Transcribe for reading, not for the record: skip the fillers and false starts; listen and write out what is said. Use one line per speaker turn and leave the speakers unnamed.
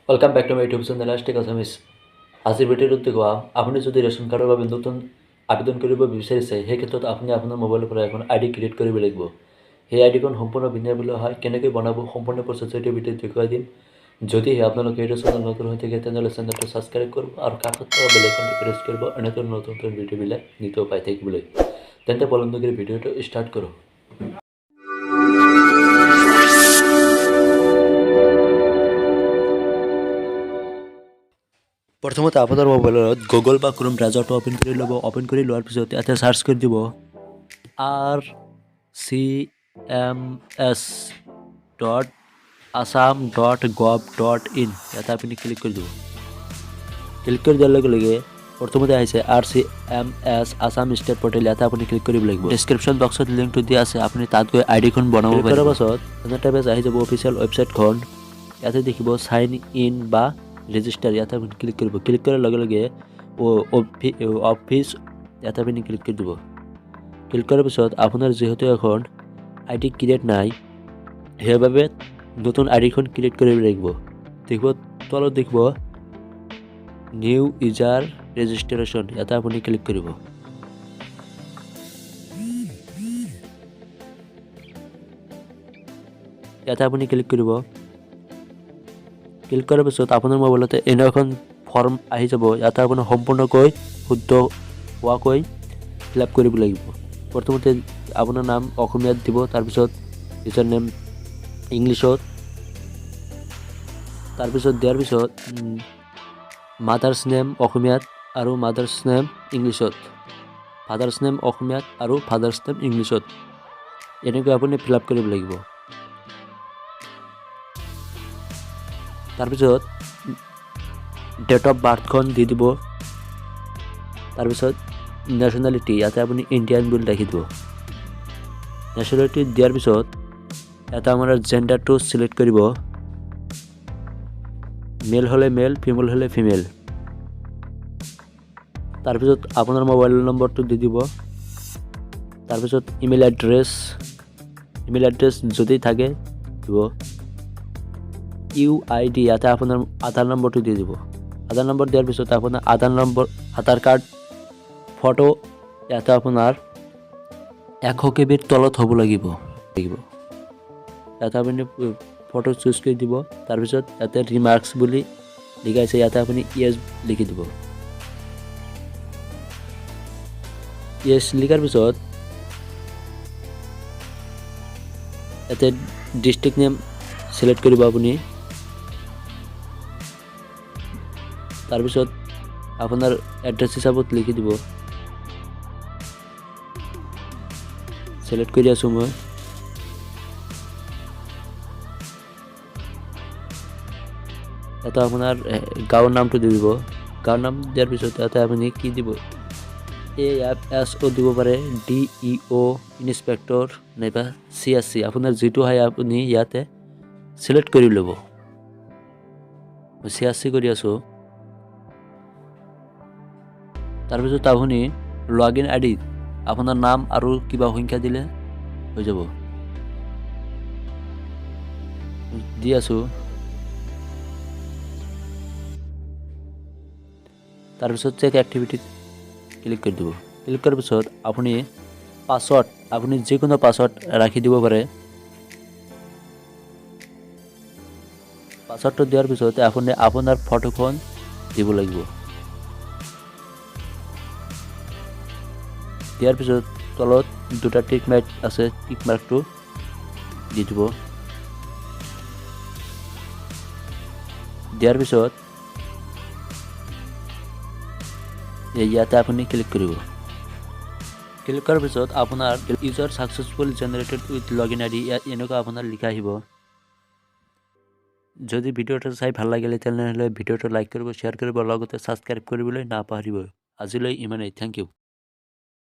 Welcome back to my YouTube channel tech Assamese. আজিৰ ভিডিঅ'টোত দেখুৱা আপুনি যদি ৰেচন কাৰ্ডৰ বাবে নতুন আবেদন কৰিব বিচাৰিছে, সেই ক্ষেত্ৰত আপুনি আপোনাৰ মোবাইলৰ পৰা এখন আইডি ক্ৰিয়েট কৰিব লাগিব। সেই আইডিখন সম্পূৰ্ণ বিনামূলীয়া হয়। কেনেকৈ বনাব সম্পূৰ্ণ প্ৰচেছটো ভিডিঅ'ত দেখুৱাই দিম। যদিহে আপোনালোকে এইটো চেনেল নতুন হৈ থাকে তেনেহ'লে চেনেলটো ছাবস্ক্ৰাইব কৰিব আৰু কাষত থকা বেল আইকনটো প্ৰেছ কৰিব এনেকৈ নতুন নতুন ভিডিঅ'বিলাক নিতৌ পাই থাকিবলৈ। তেন্তে পলম নকৰি ভিডিঅ'টো ষ্টাৰ্ট কৰোঁ। প্ৰথমতে আপোনাৰ মোবাইলত গুগল বা ক্ৰোম ব্ৰাউজাৰটো অ'পেন কৰি ল'ব। অ'পেন কৰি লোৱাৰ পিছত ইয়াতে চাৰ্চ কৰি দিব rcms.assam.gov.in। ইয়াতে আপুনি ক্লিক কৰি দিব। ক্লিক কৰি দিয়াৰ লগে লগে প্ৰথমতে আহিছে RCMS আসাম ষ্টেট পৰ্টেল। ইয়াতে আপুনি ক্লিক কৰিব লাগিব। ডেছক্ৰিপশ্যন বক্সত লিংকটো দিয়া আছে, আপুনি তাত গৈ আইডিখন বনাব পাৰিব। কৰাৰ পাছত এটা পেজ আহি যাব অফিচিয়েল ৱেবছাইটখন। ইয়াতে দেখিব সাইন ইন বা ৰেজিষ্টাৰ। ইয়াতে আপুনি ক্লিক কৰিব। ক্লিক কৰাৰ লগে লগে অফিচ ইয়াতে আপুনি ক্লিক কৰি দিব। ক্লিক কৰাৰ পিছত আপোনাৰ যিহেতু এখন আইডি ক্ৰিয়েট নাই, সেইবাবে নতুন আইডিখন ক্ৰিয়েট কৰিব লাগিব। দেখিব তলত দেখিব নিউ ইউজাৰ ৰেজিষ্ট্ৰেশ্যন। ইয়াতে আপুনি ক্লিক কৰিব। ইয়াতে আপুনি ক্লিক কৰিব। ক্লিক কৰাৰ পিছত আপোনাৰ মোবাইলতে এনে এখন ফৰ্ম আহি যাব। ইয়াতে আপুনি সম্পূৰ্ণকৈ শুদ্ধ হোৱাকৈ ফিল আপ কৰিব লাগিব। প্ৰথমতে আপোনাৰ নাম অসমীয়াত দিব, তাৰপিছত ইউজাৰ নেম ইংলিছত, তাৰপিছত দিয়াৰ পিছত মাদাৰ্ছ নেম অসমীয়াত আৰু মাদাৰ্ছ নেম ইংলিছত, ফাদাৰ্ছ নেম অসমীয়াত আৰু ফাদাৰ্ছ নেম ইংলিছত এনেকৈ আপুনি ফিল আপ কৰিব লাগিব। তাৰপিছত ডেট অফ বাৰ্থখন দি দিব। তাৰপিছত নেশ্যনেলিটি ইয়াতে আপুনি ইণ্ডিয়ান বুলি ৰাখি দিব। নেশ্যনেলিটি দিয়াৰ পিছত ইয়াতে আমাৰ জেণ্ডাৰটো চিলেক্ট কৰিব। মেল হ'লে মেল, ফিমেল হ'লে ফিমেল। তাৰপিছত আপোনাৰ মোবাইল নম্বৰটো দি দিব। তাৰপিছত ইমেইল এড্ৰেছ যদি থাকে দিব। UID ইয়াতে আপোনাৰ আধাৰ নম্বৰটো দি দিব। আধাৰ নম্বৰ দিয়াৰ পিছত আপোনাৰ আধাৰ কাৰ্ড ফটো ইয়াতে আপোনাৰ 100 KB তলত হ'ব লাগিব। ইয়াতে আপুনি ফটো চুজ কৰি দিব। তাৰপিছত ইয়াতে ৰিমাৰ্কছ বুলি লিখাইছে, ইয়াতে আপুনি ইয়েছ লিখি দিব। ইয়েছ লিখাৰ পিছত ইয়াতে ডিষ্ট্ৰিক্ট নেম চিলেক্ট কৰিব আপুনি। তাৰপিছত আপোনাৰ এড্ৰেছ হিচাপত লিখি দিব। চিলেক্ট কৰি আছোঁ মই। ইয়াতে আপোনাৰ গাঁৱৰ নামটো দি দিব। গাঁৱৰ নাম দিয়াৰ পিছত ইয়াতে আপুনি কি দিব, AFSO দিব পাৰে, DEO ইনস্পেক্টৰ নাইবা CSC আপোনাৰ যিটো হয় আপুনি ইয়াতে চিলেক্ট কৰি ল'ব। CSC কৰি আছোঁ। তাৰপিছত আপুনি লগ ইন ID আপোনাৰ নাম আৰু কিবা সংখ্যা দিলে হৈ যাব। দি আছোঁ। তাৰপিছত চেক এক্টিভিটিত ক্লিক কৰি দিব। ক্লিক কৰাৰ পিছত আপুনি পাছৱৰ্ড আপুনি যিকোনো পাছৱৰ্ড ৰাখি দিব পাৰে। পাছৱৰ্ডটো দিয়াৰ পিছত আপুনি আপোনাৰ ফটোখন দিব লাগিব। দিয়াৰ পিছত তলত দুটা টিক মাৰ্ক আছে, টিক মাৰ্কটো দি দিব। দিয়াৰ পিছত ইয়াতে আপুনি ক্লিক কৰিব। ক্লিক কৰাৰ পিছত আপোনাৰ user successful generated with log in ID ইয়াত এনেকুৱা আপোনাৰ লিখা আহিব। যদি ভিডিঅ'টো চাই ভাল লাগিলে তেনেহ'লে ভিডিঅ'টো লাইক কৰিব, শ্বেয়াৰ কৰিব, লগতে ছাবস্ক্ৰাইব কৰিবলৈ নাপাহৰিব। আজিলৈ ইমানেই। Thank U.